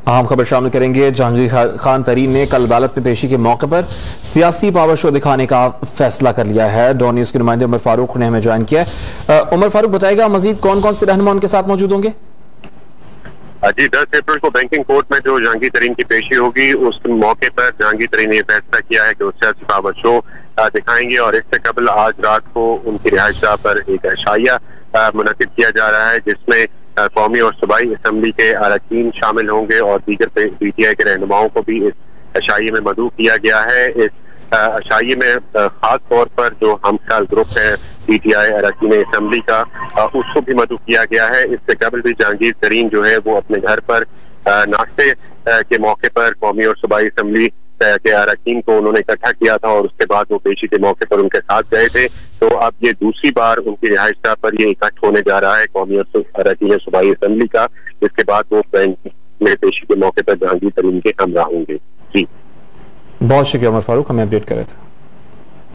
अहम खबर शामिल करेंगे। जहांगीर खान तरीन ने कल अदालत में पेशी के मौके पर सियासी पावर शो दिखाने का फैसला कर लिया है। डॉन न्यूज के नुमाइंदे उमर फारूक ने हमें ज्वाइन किया है। उमर फारूक, बताएगा मजीद कौन कौन से रहनुमा उनके साथ मौजूद होंगे? जी, 10 अप्रैल को बैंकिंग कोर्ट में जो जहांगीर तरीन की पेशी होगी, उस मौके पर जहांगीर तरीन ने यह फैसला किया है कि वो सियासी पावर शो दिखाएंगे और इससे कबल आज रात को उनकी रिहाइशगाह पर एक अशाइया मुनक्किद किया जा रहा है, जिसमें कौमी और सूबाई असम्बली के अरकान शामिल होंगे और दीगर पीटीआई के रहनुमाओं को भी इस अशाइये में मदऊ किया गया है। इस अशाइये में खास तौर पर जो हमख्याल ग्रुप है पीटीआई अरकान असम्बली का, उसको भी मदऊ किया गया है। इससे कबल भी जहांगीर तरीन जो है वो अपने घर पर नाश्ते के मौके पर कौमी और सूबाई असम्बली के अरकान को उन्होंने इकट्ठा किया था और उसके बाद वो पेशी के मौके पर उनके साथ गए थे। तो अब ये दूसरी बार उनकी रिहाइशगाह पर ये इकट्ठ होने जा रहा है कौमी और अरकान सूबाई असम्बली का, जिसके बाद वो बैंक में पेशी के मौके पर जहांगीर तरीन के हमरा होंगे। जी, बहुत शुक्रिया उमर फारूक, हमें अपडेट कर रहे थे।